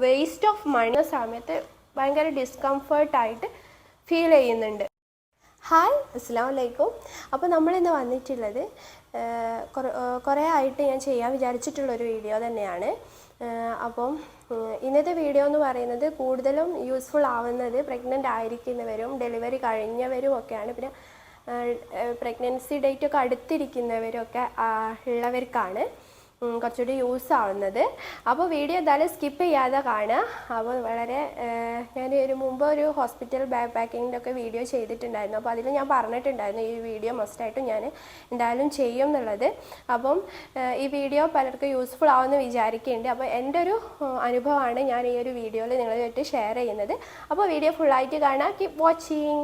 Waste of money സമയത്ത് ഭയങ്കര ഡിസ്കംഫർട്ടായിട്ട് feel ചെയ്യുന്നുണ്ട്. ഹായ്, അസ്സലാമു അലൈക്കും. അപ്പോൾ നമ്മളിന്ന് വന്നിട്ടുള്ളത് കുറേ ആയിട്ട് ഞാൻ ചെയ്യാൻ വിചാരിച്ചിട്ടുള്ളൊരു വീഡിയോ തന്നെയാണ്. അപ്പം ഇന്നത്തെ വീഡിയോ എന്ന് പറയുന്നത് കൂടുതലും യൂസ്ഫുൾ ആവുന്നത് പ്രഗ്നൻ്റ് ആയിരിക്കുന്നവരും ഡെലിവറി കഴിഞ്ഞവരും ഒക്കെയാണ്. പിന്നെ പ്രഗ്നൻസി ഡേറ്റ് ഒക്കെ അടുത്തിരിക്കുന്നവരും ഒക്കെ ഉള്ളവർക്കാണ് കുറച്ചുകൂടി യൂസ് ആവുന്നത്. അപ്പോൾ വീഡിയോ എന്തായാലും സ്കിപ്പ് ചെയ്യാതെ കാണുക. അപ്പോൾ വളരെ ഞാൻ മുമ്പ് ഒരു ഹോസ്പിറ്റൽ ബാഗ് പാക്കിങ്ങിൻ്റെ ഒക്കെ വീഡിയോ ചെയ്തിട്ടുണ്ടായിരുന്നു. അപ്പോൾ അതിൽ ഞാൻ പറഞ്ഞിട്ടുണ്ടായിരുന്നു ഈ വീഡിയോ മസ്റ്റായിട്ടും ഞാൻ എന്തായാലും ചെയ്യും എന്നുള്ളത്. അപ്പം ഈ വീഡിയോ പലർക്കും യൂസ്ഫുൾ ആവുമെന്ന് വിചാരിക്കുന്നുണ്ട്. അപ്പോൾ എൻ്റെ ഒരു അനുഭവമാണ് ഞാൻ ഈ ഒരു വീഡിയോയിൽ നിങ്ങളുമായിട്ട് ഷെയർ ചെയ്യുന്നത്. അപ്പോൾ വീഡിയോ ഫുള്ളായിട്ട് കാണുക. Keep watching.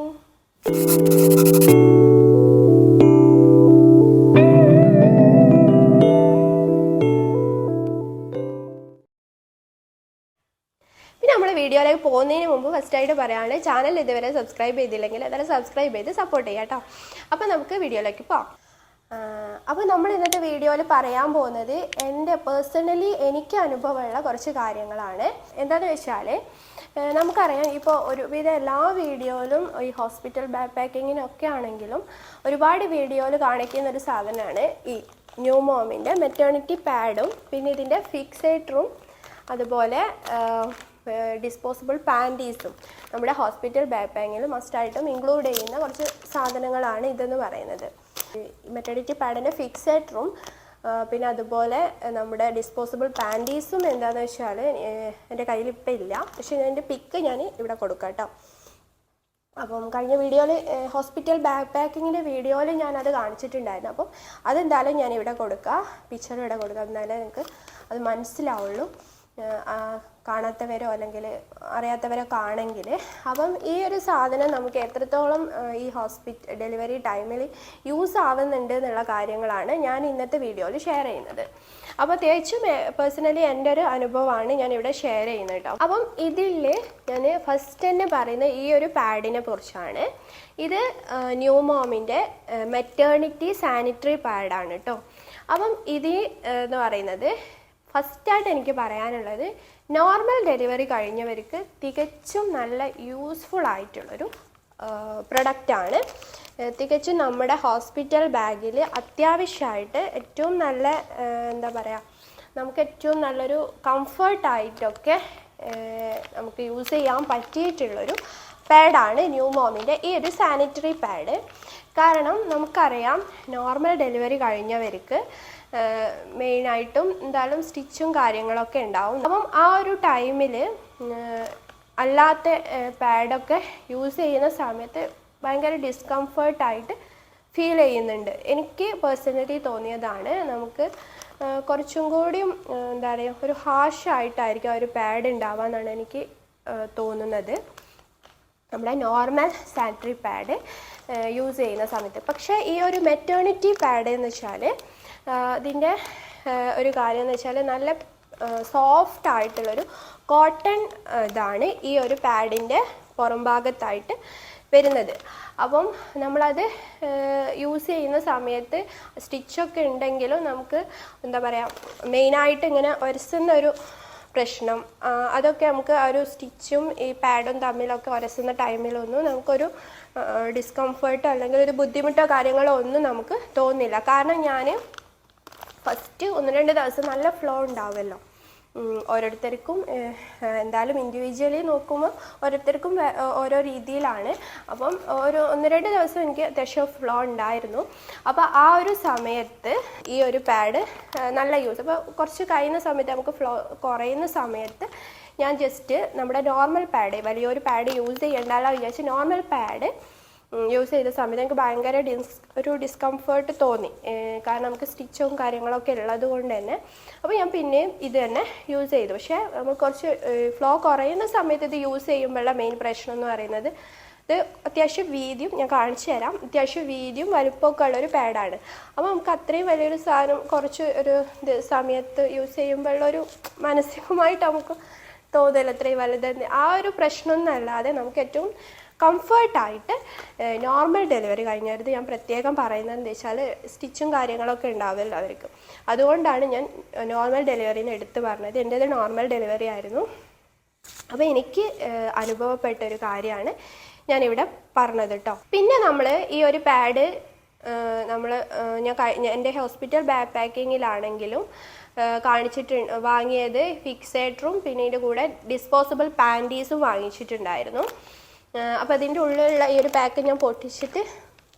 വീഡിയോയിലേക്ക് പോകുന്നതിന് മുമ്പ് ഫസ്റ്റായിട്ട് പറയുകയാണ്, ചാനൽ ഇതുവരെ സബ്സ്ക്രൈബ് ചെയ്തില്ലെങ്കിൽ അതായത് സബ്സ്ക്രൈബ് ചെയ്ത് സപ്പോർട്ട് ചെയ്യാം കേട്ടോ. അപ്പോൾ നമുക്ക് വീഡിയോയിലേക്ക് പോകാം. അപ്പോൾ നമ്മൾ ഇന്നത്തെ വീഡിയോയിൽ പറയാൻ പോകുന്നത് എൻ്റെ പേഴ്സണലി എനിക്ക് അനുഭവമുള്ള കുറച്ച് കാര്യങ്ങളാണ്. എന്താണെന്ന് വെച്ചാൽ നമുക്കറിയാം, ഇപ്പോൾ ഒരുവിധ എല്ലാ വീഡിയോയിലും ഈ ഹോസ്പിറ്റൽ ബാഗ് പാക്കിങ്ങിനൊക്കെ ആണെങ്കിലും ഒരുപാട് വീഡിയോയിൽ കാണിക്കുന്ന ഒരു സാധനമാണ് ഈ ന്യൂമോമിൻ്റെ മെറ്റേണിറ്റി പാഡും പിന്നെ ഇതിൻ്റെ ഫിക്സേറ്ററും അതുപോലെ ഡിസ്പോസിബിൾ പാൻറ്റീസും നമ്മുടെ ഹോസ്പിറ്റൽ ബാഗ് പാക്കിങ്ങിൽ മസ്റ്റായിട്ടും ഇൻക്ലൂഡ് ചെയ്യുന്ന കുറച്ച് സാധനങ്ങളാണ് ഇതെന്ന് പറയുന്നത്. മെറ്റേണിറ്റി പാഡിൻ്റെ ഫിക്സേറ്ററും പിന്നെ അതുപോലെ നമ്മുടെ ഡിസ്പോസിബിൾ പാൻറ്റീസും എന്താണെന്ന് വെച്ചാൽ എൻ്റെ കയ്യിൽ ഇപ്പം ഇല്ല, പക്ഷേ എൻ്റെ പിക്ക് ഞാൻ ഇവിടെ കൊടുക്കാം കേട്ടോ. അപ്പം കഴിഞ്ഞ വീഡിയോയിൽ ഹോസ്പിറ്റൽ ബാഗ് പാക്കിങ്ങിൻ്റെ വീഡിയോയിൽ ഞാനത് കാണിച്ചിട്ടുണ്ടായിരുന്നു. അപ്പം അതെന്തായാലും ഞാൻ ഇവിടെ കൊടുക്കുക, പിക്ചർ ഇവിടെ കൊടുക്കുക, എന്നാലേ നിങ്ങൾക്ക് അത് മനസ്സിലാവുള്ളൂ, കാണാത്തവരോ അല്ലെങ്കിൽ അറിയാത്തവരൊക്കെ ആണെങ്കിൽ. അപ്പം ഈ ഒരു സാധനം നമുക്ക് എത്രത്തോളം ഈ ഡെലിവറി ടൈമിൽ യൂസ് ആവുന്നുണ്ട് എന്നുള്ള കാര്യങ്ങളാണ് ഞാൻ ഇന്നത്തെ വീഡിയോയിൽ ഷെയർ ചെയ്യുന്നത്. അപ്പോൾ തികച്ചും പേഴ്സണലി എൻ്റെ ഒരു അനുഭവമാണ് ഞാനിവിടെ ഷെയർ ചെയ്യുന്നത് കേട്ടോ. അപ്പം ഇതിൽ ഞാൻ ഫസ്റ്റ് തന്നെ പറയുന്ന ഈ ഒരു പാഡിനെ കുറിച്ചാണ്. ഇത് ന്യൂമോമിൻ്റെ മെറ്റേണിറ്റി സാനിറ്ററി പാഡാണ് കേട്ടോ. അപ്പം ഇത് എന്ന് പറയുന്നത് ഫസ്റ്റായിട്ട് എനിക്ക് പറയാനുള്ളത്, നോർമൽ ഡെലിവറി കഴിഞ്ഞവർക്ക് തികച്ചും നല്ല യൂസ്ഫുൾ ആയിട്ടുള്ളൊരു പ്രൊഡക്റ്റാണ്. തികച്ചും നമ്മുടെ ഹോസ്പിറ്റൽ ബാഗിൽ അത്യാവശ്യമായിട്ട് ഏറ്റവും നല്ല എന്താ പറയുക, നമുക്ക് ഏറ്റവും നല്ലൊരു കംഫർട്ടായിട്ടൊക്കെ നമുക്ക് യൂസ് ചെയ്യാൻ പറ്റിയിട്ടുള്ളൊരു പാഡാണ് ന്യൂമോമിൻ്റെ ഈ ഒരു സാനിറ്ററി പാഡ്. കാരണം നമുക്കറിയാം, നോർമൽ ഡെലിവറി കഴിഞ്ഞവർക്ക് മെയിനായിട്ടും എന്തായാലും സ്റ്റിച്ചും കാര്യങ്ങളൊക്കെ ഉണ്ടാവും. അപ്പം ആ ഒരു ടൈമിൽ അല്ലാത്ത പാഡൊക്കെ യൂസ് ചെയ്യുന്ന സമയത്ത് ഭയങ്കര ഡിസ്കംഫർട്ടായിട്ട് ഫീൽ ചെയ്യുന്നുണ്ട്. എനിക്ക് പേഴ്സണലി തോന്നിയതാണ്. നമുക്ക് കുറച്ചും കൂടിയും എന്താ പറയുക, ഒരു ഹാഷായിട്ടായിരിക്കും ആ ഒരു പാഡ് ഉണ്ടാവുക എന്നാണ് എനിക്ക് തോന്നുന്നത്, നമ്മുടെ നോർമൽ സാനിറ്ററി പാഡ് യൂസ് ചെയ്യുന്ന സമയത്ത്. പക്ഷേ ഈ ഒരു മെറ്റേണിറ്റി പാഡ് എന്ന് വെച്ചാൽ ഇതിൻ്റെ ഒരു കാര്യം എന്ന് വെച്ചാൽ നല്ല സോഫ്റ്റ് ആയിട്ടുള്ളൊരു കോട്ടൺ ഇതാണ് ഈ ഒരു പാഡിൻ്റെ പുറം ഭാഗത്തായിട്ട് വരുന്നത്. അപ്പം നമ്മളത് യൂസ് ചെയ്യുന്ന സമയത്ത് സ്റ്റിച്ചൊക്കെ ഉണ്ടെങ്കിലും നമുക്ക് എന്താ പറയുക, മെയിനായിട്ട് ഇങ്ങനെ ഒരസുന്നൊരു പ്രശ്നം, അതൊക്കെ നമുക്ക് ആ ഒരു സ്റ്റിച്ചും ഈ പാഡും തമ്മിലൊക്കെ ഉരസുന്ന ടൈമിലൊന്നും നമുക്കൊരു ഡിസ്കംഫർട്ടോ അല്ലെങ്കിൽ ഒരു ബുദ്ധിമുട്ടോ കാര്യങ്ങളോ ഒന്നും നമുക്ക് തോന്നില്ല. കാരണം ഞാൻ ഫസ്റ്റ് 1-2 ദിവസം നല്ല ഫ്ലോ ഉണ്ടാവുമല്ലോ. ഓരോരുത്തർക്കും എന്തായാലും ഇൻഡിവിജ്വലി നോക്കുമ്പോൾ ഓരോരുത്തർക്കും ഓരോ രീതിയിലാണ്. അപ്പം 1-2 ദിവസം എനിക്ക് അത്യാവശ്യം ഫ്ലോ ഉണ്ടായിരുന്നു. അപ്പോൾ ആ ഒരു സമയത്ത് ഈ ഒരു പാഡ് നല്ല യൂസ്. അപ്പോൾ കുറച്ച് കഴിയുന്ന സമയത്ത് നമുക്ക് ഫ്ലോ കുറയുന്ന സമയത്ത് ഞാൻ ജസ്റ്റ് നമ്മുടെ നോർമൽ പാഡ്, വലിയൊരു പാഡ് യൂസ് ചെയ്യേണ്ടല്ലോ വിചാരിച്ച് നോർമൽ പാഡ് യൂസ് ചെയ്ത സമയത്ത് എനിക്ക് ഭയങ്കര ഒരു ഡിസ്കംഫേർട്ട് തോന്നി. കാരണം നമുക്ക് സ്റ്റിച്ചും കാര്യങ്ങളൊക്കെ ഉള്ളത് കൊണ്ട് തന്നെ. അപ്പോൾ ഞാൻ പിന്നെയും ഇത് തന്നെ യൂസ് ചെയ്തു. പക്ഷേ നമുക്ക് കുറച്ച് ഫ്ലോ കുറയുന്ന സമയത്ത് ഇത് യൂസ് ചെയ്യുമ്പോഴുള്ള മെയിൻ പ്രശ്നം എന്ന് പറയുന്നത്, ഇത് അത്യാവശ്യം വീതിയും, ഞാൻ കാണിച്ചു തരാം, അത്യാവശ്യം വീതിയും വലുപ്പമൊക്കെ ഉള്ളൊരു പാഡാണ്. അപ്പോൾ നമുക്ക് അത്രയും വലിയൊരു സാധനം കുറച്ച് ഒരു സമയത്ത് യൂസ് ചെയ്യുമ്പോഴുള്ളൊരു മാനസികമായിട്ട് നമുക്ക് തോന്നൽ അത്രയും വലുതെന്ന് ആ ഒരു പ്രശ്നമൊന്നും അല്ലാതെ നമുക്ക് ഏറ്റവും കംഫർട്ടായിട്ട് നോർമൽ ഡെലിവറി കഴിഞ്ഞവരുത് ഞാൻ പ്രത്യേകം പറയുന്നത് എന്താ വെച്ചാൽ സ്റ്റിച്ചും കാര്യങ്ങളൊക്കെ ഉണ്ടാവുമല്ലോ അവർക്ക്. അതുകൊണ്ടാണ് ഞാൻ നോർമൽ ഡെലിവറിനെ എടുത്ത് പറഞ്ഞത്. എൻ്റേത് നോർമൽ ഡെലിവറി ആയിരുന്നു. അപ്പോൾ എനിക്ക് അനുഭവപ്പെട്ട ഒരു കാര്യമാണ് ഞാനിവിടെ പറഞ്ഞത് കേട്ടോ. പിന്നെ നമ്മൾ ഈ ഒരു പാഡ് എൻ്റെ ഹോസ്പിറ്റൽ ബാക്ക് പാക്കിങ്ങിലാണെങ്കിലും വാങ്ങിയത് ഫിക്സേറ്ററും പിന്നെ ഇതിൻ്റെ കൂടെ ഡിസ്പോസിബിൾ പാൻറ്റീസും വാങ്ങിച്ചിട്ടുണ്ടായിരുന്നു. അപ്പോൾ അതിൻ്റെ ഉള്ളിലുള്ള ഈ ഒരു പാക്ക് ഞാൻ പൊട്ടിച്ചിട്ട്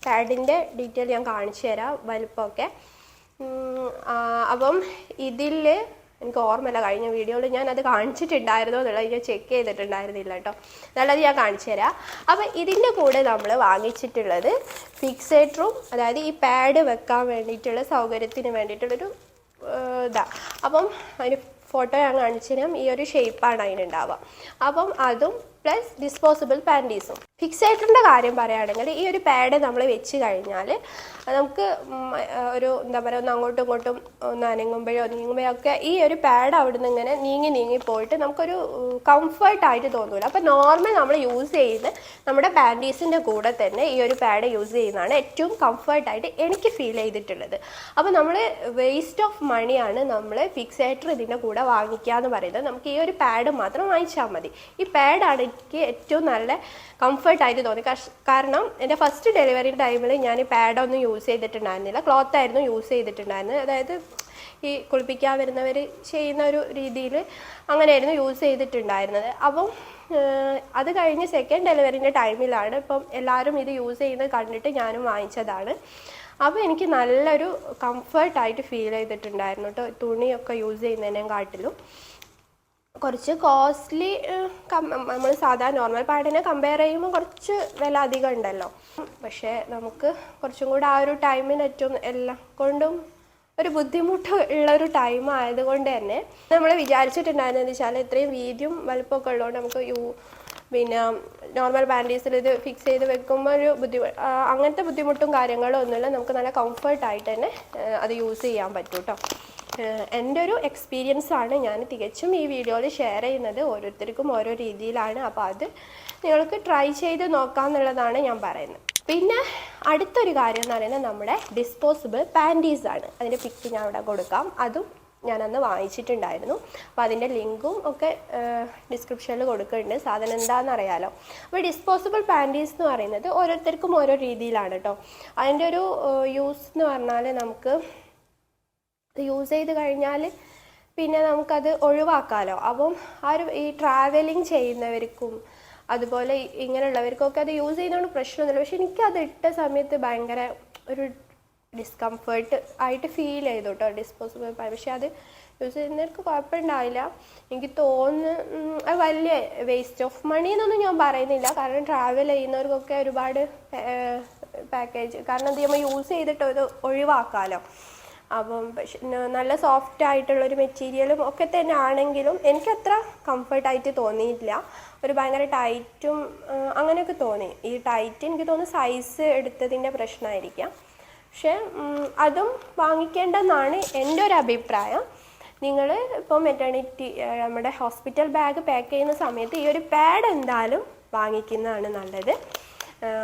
പാഡിൻ്റെ ഡീറ്റെയിൽ ഞാൻ കാണിച്ചു തരാം, വലുപ്പമൊക്കെ. അപ്പം ഇതിൽ എനിക്ക് ഓർമ്മയില്ല, കഴിഞ്ഞ വീഡിയോയിൽ ഞാൻ അത് കാണിച്ചിട്ടുണ്ടായിരുന്നോ എന്നുള്ളത് ഞാൻ ചെക്ക് ചെയ്തിട്ടുണ്ടായിരുന്നില്ല കേട്ടോ. എന്നുള്ളത് ഞാൻ കാണിച്ചു തരാം. അപ്പം ഇതിൻ്റെ കൂടെ നമ്മൾ വാങ്ങിച്ചിട്ടുള്ളത് ഫിക്സേറ്ററും, അതായത് ഈ പാഡ് വെക്കാൻ വേണ്ടിയിട്ടുള്ള സൗകര്യത്തിന് വേണ്ടിയിട്ടുള്ളൊരു അപ്പം അതിന് ഫോട്ടോ ഞാൻ കാണിച്ചു തരാം. ഈ ഒരു ഷേപ്പാണ് അതിനുണ്ടാവുക. അപ്പം അതും പ്ലസ് ഡിസ്പോസിബിൾ പാൻറ്റീസും. ഫിക്സേറ്ററിൻ്റെ കാര്യം പറയുകയാണെങ്കിൽ ഈ ഒരു പാഡ് നമ്മൾ വെച്ച് കഴിഞ്ഞാൽ നമുക്ക് ഒരു എന്താ പറയുക, ഒന്ന് അങ്ങോട്ടും ഇങ്ങോട്ടും ഒന്ന് നീങ്ങുമ്പോഴൊക്കെ ഈ ഒരു പാഡ് അവിടെ നിന്ന് ഇങ്ങനെ നീങ്ങി പോയിട്ട് നമുക്കൊരു കംഫർട്ടായിട്ട് തോന്നില്ല. അപ്പോൾ നോർമൽ നമ്മൾ യൂസ് ചെയ്യുന്ന നമ്മുടെ പാൻറ്റീസിൻ്റെ കൂടെ തന്നെ ഈ ഒരു പാഡ് യൂസ് ചെയ്യുന്നതാണ് ഏറ്റവും കംഫർട്ടായിട്ട് എനിക്ക് ഫീൽ ചെയ്തിട്ടുള്ളത്. അപ്പോൾ നമ്മൾ വേസ്റ്റ് ഓഫ് മണിയാണ് നമ്മൾ ഫിക്സേറ്റർ ഇതിൻ്റെ കൂടെ വാങ്ങിക്കുക എന്ന് പറയുന്നത്. നമുക്ക് ഈ ഒരു പാഡ് മാത്രം വാങ്ങിച്ചാൽ മതി. ഈ പാഡാണ് എനിക്ക് ഏറ്റവും നല്ല കംഫർട്ടായിട്ട് തോന്നി. കാരണം എൻ്റെ ഫസ്റ്റ് ഡെലിവറി ടൈമിൽ ഞാൻ ഈ പാഡൊന്നും യൂസ് ചെയ്തിട്ടുണ്ടായിരുന്നില്ല, ക്ലോത്ത് ആയിരുന്നു യൂസ് ചെയ്തിട്ടുണ്ടായിരുന്നത്. അതായത് ഈ കുളിപ്പിക്കാൻ വരുന്നവർ ചെയ്യുന്ന ഒരു രീതിയിൽ അങ്ങനെയായിരുന്നു യൂസ് ചെയ്തിട്ടുണ്ടായിരുന്നത്. അപ്പം അത് കഴിഞ്ഞ് സെക്കൻഡ് ഡെലിവറിൻ്റെ ടൈമിലാണ് ഇപ്പം എല്ലാവരും ഇത് യൂസ് ചെയ്യുന്നത് കണ്ടിട്ട് ഞാനും വാങ്ങിച്ചതാണ്. അപ്പോൾ എനിക്ക് നല്ലൊരു കംഫർട്ടായിട്ട് ഫീൽ ചെയ്തിട്ടുണ്ടായിരുന്നു കേട്ടോ. തുണിയൊക്കെ യൂസ് ചെയ്യുന്നതിനെക്കാട്ടിലും കുറച്ച് കോസ്റ്റ്ലി, നമ്മൾ സാധാരണ നോർമൽ പാഡിനെ കമ്പയർ ചെയ്യുമ്പോൾ കുറച്ച് വില അധികം ഉണ്ടല്ലോ. പക്ഷേ നമുക്ക് കുറച്ചും കൂടെ ആ ഒരു ടൈമിന് ഏറ്റവും എല്ലാം കൊണ്ടും ഒരു ബുദ്ധിമുട്ട് ഉള്ളൊരു ടൈം ആയതുകൊണ്ട് തന്നെ നമ്മൾ വിചാരിച്ചിട്ടുണ്ടായിരുന്നത് വെച്ചാൽ ഇത്രയും വീതിയും വലുപ്പമൊക്കെ ഉള്ളതുകൊണ്ട് നമുക്ക് പിന്നെ നോർമൽ പാൻറ്റീസിൽ ഇത് ഫിക്സ് ചെയ്ത് വെക്കുമ്പോൾ ഒരു അങ്ങനത്തെ ബുദ്ധിമുട്ടും കാര്യങ്ങളും ഒന്നുമില്ല. നമുക്ക് നല്ല കംഫർട്ടായിട്ട് തന്നെ അത് യൂസ് ചെയ്യാൻ പറ്റും കേട്ടോ. എൻ്റെ ഒരു എക്സ്പീരിയൻസ് ആണ് ഞാൻ തികച്ചും ഈ വീഡിയോയിൽ ഷെയർ ചെയ്യുന്നത്. ഓരോരുത്തർക്കും ഓരോ രീതിയിലാണ്. അപ്പോൾ അത് നിങ്ങൾക്ക് ട്രൈ ചെയ്ത് നോക്കാമെന്നുള്ളതാണ് ഞാൻ പറയുന്നത്. പിന്നെ അടുത്തൊരു കാര്യം എന്ന് പറയുന്നത് നമ്മുടെ ഡിസ്പോസിബിൾ പാൻറ്റീസാണ്. അതിൻ്റെ പിക്ക് ഞാൻ ഇവിടെ കൊടുക്കാം. അതും ഞാനന്ന് വാങ്ങിച്ചിട്ടുണ്ടായിരുന്നു. അപ്പോൾ അതിൻ്റെ ലിങ്കും ഒക്കെ ഡിസ്ക്രിപ്ഷനിൽ കൊടുക്കുന്നുണ്ട്. സാധനം എന്താണെന്ന് അറിയാലോ. അപ്പോൾ ഡിസ്പോസിബിൾ പാൻറ്റീസ് എന്ന് പറയുന്നത് ഓരോരുത്തർക്കും ഓരോ രീതിയിലാണ് കേട്ടോ. അതിൻ്റെ ഒരു യൂസ് എന്ന് പറഞ്ഞാൽ നമുക്ക് യൂസ് ചെയ്ത് കഴിഞ്ഞാൽ പിന്നെ നമുക്കത് ഒഴിവാക്കാമല്ലോ. അപ്പം ഈ ട്രാവലിംഗ് ചെയ്യുന്നവർക്കും അതുപോലെ ഇങ്ങനെയുള്ളവർക്കൊക്കെ അത് യൂസ് ചെയ്യുന്നതുകൊണ്ട് പ്രശ്നമൊന്നുമില്ല. പക്ഷെ എനിക്കത് ഇട്ട സമയത്ത് ഭയങ്കര ഒരു ഡിസ്കംഫേർട്ട് ആയിട്ട് ഫീൽ ചെയ്തു കേട്ടോ ഡിസ്പോസിബിൾ. പക്ഷെ അത് യൂസ് ചെയ്യുന്നവർക്ക് കുഴപ്പമുണ്ടാവില്ല. എനിക്ക് തോന്നുന്നു അത് വലിയ വേസ്റ്റ് ഓഫ് മണി എന്നൊന്നും ഞാൻ പറയുന്നില്ല. കാരണം ട്രാവൽ ചെയ്യുന്നവർക്കൊക്കെ ഒരുപാട് പാക്കേജ്, കാരണം അത് നമ്മൾ യൂസ് ചെയ്തിട്ട് ഒരു ഒഴിവാക്കാമല്ലോ. അപ്പം പക്ഷെ നല്ല സോഫ്റ്റ് ആയിട്ടുള്ളൊരു മെറ്റീരിയലും ഒക്കെ തന്നെ ആണെങ്കിലും എനിക്കത്ര കംഫർട്ടായിട്ട് തോന്നിയിട്ടില്ല. ഒരു ഭയങ്കര ടൈറ്റും അങ്ങനെയൊക്കെ തോന്നി. ഈ ടൈറ്റ് എനിക്ക് തോന്നുന്നു സൈസ് എടുത്തതിൻ്റെ പ്രശ്നമായിരിക്കാം. പക്ഷെ അതും വാങ്ങിക്കേണ്ടെന്നാണ് എൻ്റെ ഒരു അഭിപ്രായം. നിങ്ങൾ ഇപ്പോൾ മെറ്റേണിറ്റി നമ്മുടെ ഹോസ്പിറ്റൽ ബാഗ് പാക്ക് ചെയ്യുന്ന സമയത്ത് ഈ ഒരു പാഡ് എന്തായാലും വാങ്ങിക്കുന്നതാണ് നല്ലത്.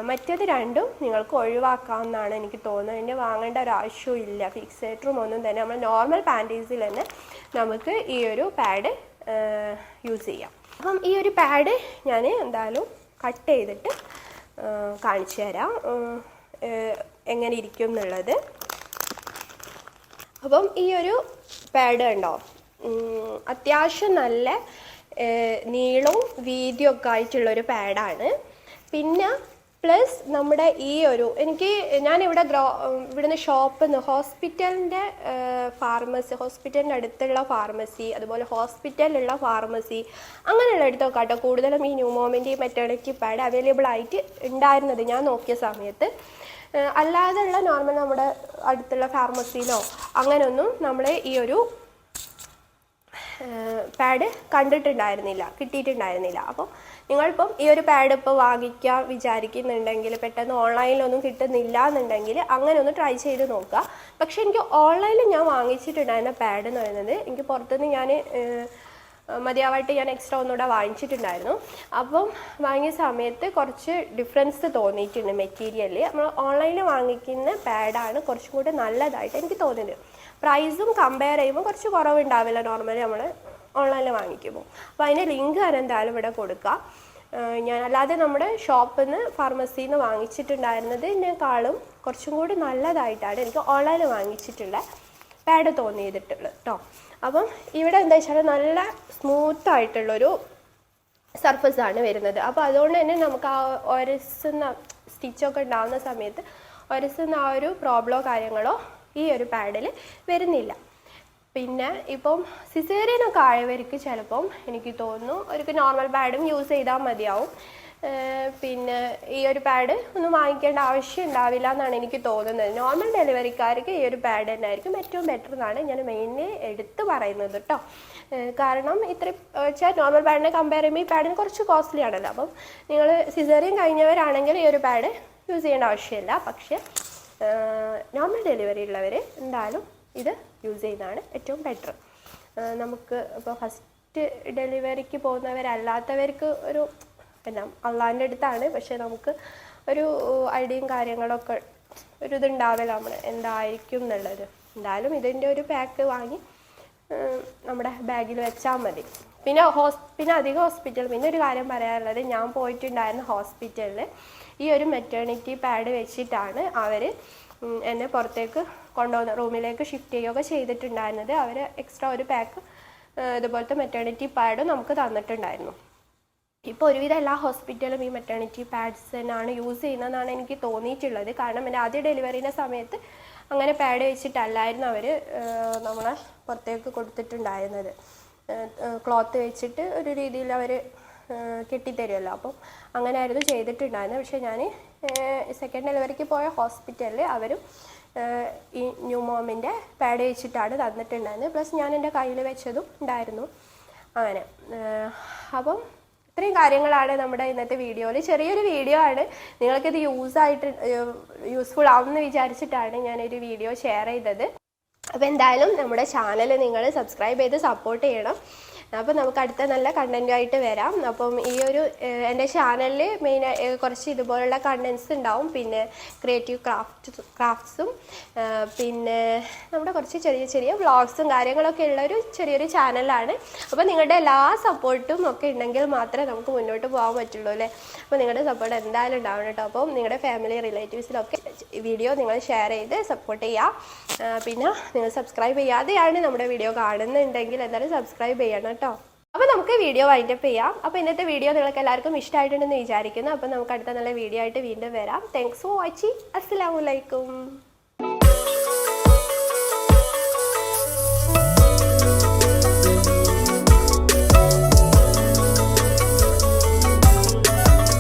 മറ്റേത് രണ്ടും നിങ്ങൾക്ക് ഒഴിവാക്കാമെന്നാണ് എനിക്ക് തോന്നുന്നത്. അതിൻ്റെ വാങ്ങേണ്ട ഒരു ആവശ്യവും ഇല്ല. ഫിക്സേറ്ററും ഒന്നും തന്നെ നമ്മൾ നോർമൽ പാൻറ്റീസിൽ തന്നെ നമുക്ക് ഈ ഒരു പാഡ് യൂസ് ചെയ്യാം. അപ്പം ഈ ഒരു പാഡ് ഞാൻ എന്തായാലും കട്ട് ചെയ്തിട്ട് കാണിച്ചു തരാം എങ്ങനെ ഇരിക്കും എന്നുള്ളത്. അപ്പം ഈ ഒരു പാഡ് ഉണ്ടോ, അത്യാവശ്യം നല്ല നീളവും വീതിയൊക്കെ ആയിട്ടുള്ളൊരു പാഡാണ്. പിന്നെ പ്ലസ് നമ്മുടെ ഈ ഒരു ഞാനിവിടെ ഇവിടുന്ന് ഷോപ്പിൽ നിന്ന് ഹോസ്പിറ്റലിൻ്റെ ഹോസ്പിറ്റലിൻ്റെ അടുത്തുള്ള ഫാർമസി, അതുപോലെ ഹോസ്പിറ്റലിലുള്ള ഫാർമസി അങ്ങനെയുള്ള അടുത്തൊക്കെ കേട്ടോ കൂടുതലും ഈ ന്യൂമോമിൻ്റെ മെറ്റേണിറ്റി പാഡ് അവൈലബിൾ ആയിട്ട് ഉണ്ടായിരുന്നത് ഞാൻ നോക്കിയ സമയത്ത്. അല്ലാതെയുള്ള നോർമൽ നമ്മുടെ അടുത്തുള്ള ഫാർമസിയിലോ അങ്ങനെയൊന്നും നമ്മൾ ഈ ഒരു പാഡ് കിട്ടിയിട്ടുണ്ടായിരുന്നില്ല. അപ്പോൾ നിങ്ങളിപ്പം ഈ ഒരു പാഡ് ഇപ്പോൾ വാങ്ങിക്കാൻ വിചാരിക്കുന്നുണ്ടെങ്കിൽ, പെട്ടെന്ന് ഓൺലൈനിലൊന്നും കിട്ടുന്നില്ല എന്നുണ്ടെങ്കിൽ അങ്ങനെ ഒന്ന് ട്രൈ ചെയ്ത് നോക്കുക. പക്ഷേ എനിക്ക് ഓൺലൈനിൽ ഞാൻ വാങ്ങിച്ചിട്ടുണ്ടായിരുന്ന പാഡ് എന്ന് പറയുന്നത് എനിക്ക് പുറത്തുനിന്ന് ഞാൻ മതിയാവായിട്ട് ഞാൻ എക്സ്ട്രാ ഒന്നുകൂടെ വാങ്ങിച്ചിട്ടുണ്ടായിരുന്നു. അപ്പം വാങ്ങിയ സമയത്ത് കുറച്ച് ഡിഫറൻസ് തോന്നിയിട്ടുണ്ട് മെറ്റീരിയലിൽ. നമ്മൾ ഓൺലൈനിൽ വാങ്ങിക്കുന്ന പാഡാണ് കുറച്ചും കൂടി നല്ലതായിട്ട് എനിക്ക് തോന്നുന്നത്. പ്രൈസും കമ്പയർ ചെയ്യുമ്പോൾ കുറച്ച് കുറവുണ്ടാവില്ല നോർമലി നമ്മൾ ഓൺലൈനിൽ വാങ്ങിക്കുമ്പോൾ. അപ്പോൾ അതിൻ്റെ ലിങ്ക് ഞാൻ എന്തായാലും ഇവിടെ കൊടുക്കാം. ഞാൻ അല്ലാതെ നമ്മുടെ ഷോപ്പിൽ നിന്ന് ഫാർമസിയിൽ നിന്ന് വാങ്ങിച്ചിട്ടുണ്ടായിരുന്നതിനേക്കാളും കുറച്ചും കൂടി നല്ലതായിട്ടാണ് എനിക്ക് ഓൺലൈനിൽ വാങ്ങിച്ചിട്ടുള്ള പാഡ് തോന്നിയിട്ടുള്ളത് കേട്ടോ. അപ്പം ഇവിടെ എന്താ വെച്ചാൽ നല്ല സ്മൂത്തായിട്ടുള്ളൊരു സർഫസാണ് വരുന്നത്. അപ്പോൾ അതുകൊണ്ട് തന്നെ നമുക്ക് ആ ഒരസുന്ന സ്റ്റിച്ചൊക്കെ ഉണ്ടാകുന്ന സമയത്ത് ഒരസുന്ന ആ ഒരു പ്രോബ്ലമോ കാര്യങ്ങളോ ഈ ഒരു പാഡിൽ വരുന്നില്ല. പിന്നെ ഇപ്പം സിസേറിയനൊക്കെ ആയവർക്ക് ചിലപ്പം എനിക്ക് തോന്നുന്നു അവർക്ക് നോർമൽ പാഡും യൂസ് ചെയ്താൽ മതിയാവും. പിന്നെ ഈ ഒരു പാഡ് ഒന്നും വാങ്ങിക്കേണ്ട ആവശ്യം ഉണ്ടാവില്ല എന്നാണ് എനിക്ക് തോന്നുന്നത്. നോർമൽ ഡെലിവറിക്കാർക്ക് ഈ ഒരു പാഡ് തന്നെ ആയിരിക്കും ഏറ്റവും ബെറ്റർ എന്നാണ് ഞാൻ മെയിൻലി എടുത്ത് പറയുന്നത് കേട്ടോ. കാരണം ഇത്രയും വെച്ചാൽ നോർമൽ പാഡിനെ കമ്പയർ ചെയ്യുമ്പോൾ ഈ പാഡിന് കുറച്ച് കോസ്റ്റ്ലി ആണല്ലോ. അപ്പം നിങ്ങൾ സിസേറിയൻ കഴിഞ്ഞവരാണെങ്കിൽ ഈ ഒരു പാഡ് യൂസ് ചെയ്യേണ്ട ആവശ്യമില്ല. പക്ഷേ നോർമൽ ഡെലിവറി ഉള്ളവർ എന്തായാലും ഇത് യൂസ് ചെയ്യുന്നതാണ് ഏറ്റവും ബെറ്റർ. നമുക്ക് ഇപ്പോൾ ഫസ്റ്റ് ഡെലിവറിക്ക് പോകുന്നവരല്ലാത്തവർക്ക് ഒരു പിന്നെ അള്ളാൻ്റെ അടുത്താണ്. പക്ഷേ നമുക്ക് ഒരു ഐഡിയയും കാര്യങ്ങളൊക്കെ ഒരു ഇതുണ്ടാവില്ല നമ്മൾ എന്തായിരിക്കും എന്നുള്ളത്. എന്തായാലും ഇതിൻ്റെ ഒരു പാക്ക് വാങ്ങി നമ്മുടെ ബാഗിൽ വെച്ചാൽ മതി. പിന്നെ അധികം ഹോസ്പിറ്റൽ പിന്നെ ഒരു കാര്യം പറയാനുള്ളത്, ഞാൻ പോയിട്ടുണ്ടായിരുന്ന ഹോസ്പിറ്റലിൽ ഈ ഒരു മെറ്റേണിറ്റി പാഡ് വെച്ചിട്ടാണ് അവർ എന്നെ പുറത്തേക്ക് കൊണ്ടുവന്ന റൂമിലേക്ക് ഷിഫ്റ്റ് ചെയ്യുകയൊക്കെ ചെയ്തിട്ടുണ്ടായിരുന്നത്. അവർ എക്സ്ട്രാ ഒരു പാക്ക് ഇതുപോലത്തെ മെറ്റേണിറ്റി പാഡ് നമുക്ക് തന്നിട്ടുണ്ടായിരുന്നു. ഇപ്പോൾ ഒരുവിധം എല്ലാ ഹോസ്പിറ്റലും ഈ മെറ്റേണിറ്റി പാഡ്സ് തന്നെയാണ് യൂസ് ചെയ്യുന്നതെന്നാണ് എനിക്ക് തോന്നിയിട്ടുള്ളത്. കാരണം എൻ്റെ ആദ്യ ഡെലിവറിൻ്റെ സമയത്ത് അങ്ങനെ പാഡ് വെച്ചിട്ടല്ലായിരുന്നു അവർ നമ്മളെ പുറത്തേക്ക് കൊടുത്തിട്ടുണ്ടായിരുന്നത്. ക്ലോത്ത് വെച്ചിട്ട് ഒരു രീതിയിൽ അവർ കെട്ടിത്തരുമല്ലോ. അപ്പം അങ്ങനെയായിരുന്നു ചെയ്തിട്ടുണ്ടായിരുന്നത്. പക്ഷേ ഞാൻ സെക്കൻഡ് ഡെലിവറിക്ക് പോയ ഹോസ്പിറ്റലിൽ അവരും ഈ ന്യൂമോമിൻ്റെ പാഡ് വെച്ചിട്ടാണ് തന്നിട്ടുണ്ടായിരുന്നത്. പ്ലസ് ഞാൻ എൻ്റെ കയ്യിൽ വെച്ചതും ഉണ്ടായിരുന്നു. അങ്ങനെ അപ്പം ഇത്രയും കാര്യങ്ങളാണ് നമ്മുടെ ഇന്നത്തെ വീഡിയോയിൽ. ചെറിയൊരു വീഡിയോ ആണ്, നിങ്ങൾക്കിത് യൂസ്ഫുൾ ആവുമെന്ന് വിചാരിച്ചിട്ടാണ് ഞാനൊരു വീഡിയോ ഷെയർ ചെയ്തത്. അപ്പോൾ എന്തായാലും നമ്മുടെ ചാനൽ നിങ്ങൾ സബ്സ്ക്രൈബ് ചെയ്ത് സപ്പോർട്ട് ചെയ്യണം. അപ്പോൾ നമുക്ക് അടുത്ത നല്ല കണ്ടൻറ്റുമായിട്ട് വരാം. അപ്പം ഈ ഒരു എൻ്റെ ചാനലിൽ കുറച്ച് ഇതുപോലുള്ള കണ്ടൻസ് ഉണ്ടാവും. പിന്നെ ക്രിയേറ്റീവ് ക്രാഫ്റ്റ്സും പിന്നെ നമ്മുടെ കുറച്ച് ചെറിയ ചെറിയ വ്ളോഗ്സും കാര്യങ്ങളൊക്കെ ഉള്ളൊരു ചെറിയൊരു ചാനലാണ്. അപ്പോൾ നിങ്ങളുടെ എല്ലാ സപ്പോർട്ടും ഒക്കെ ഉണ്ടെങ്കിൽ മാത്രമേ നമുക്ക് മുന്നോട്ട് പോകാൻ പറ്റുള്ളൂ അല്ലേ. അപ്പോൾ നിങ്ങളുടെ സപ്പോർട്ട് എന്തായാലും ഉണ്ടാവണം കേട്ടോ. അപ്പം നിങ്ങളുടെ ഫാമിലി റിലേറ്റീവ്സിലൊക്കെ വീഡിയോ നിങ്ങൾ ഷെയർ ചെയ്ത് സപ്പോർട്ട് ചെയ്യുക. പിന്നെ നിങ്ങൾ സബ്സ്ക്രൈബ് ചെയ്യാതെയാണ് നമ്മുടെ വീഡിയോ കാണുന്നുണ്ടെങ്കിൽ എന്തായാലും സബ്സ്ക്രൈബ് ചെയ്യണം കേട്ടോ. അപ്പോൾ നമുക്ക് വീഡിയോ വൈൻഡപ്പ് ചെയ്യാം. അപ്പോൾ ഇന്നത്തെ വീഡിയോ നിങ്ങൾക്ക് എല്ലാവർക്കും ഇഷ്ടമായിട്ടുണ്ടെന്ന് വിചാരിക്കുന്നു. അപ്പോൾ നമുക്ക് അടുത്ത നല്ല വീഡിയോ ആയിട്ട് വീണ്ടും വരാം. Thanks for watching. അസ്സലാമു അലൈക്കും.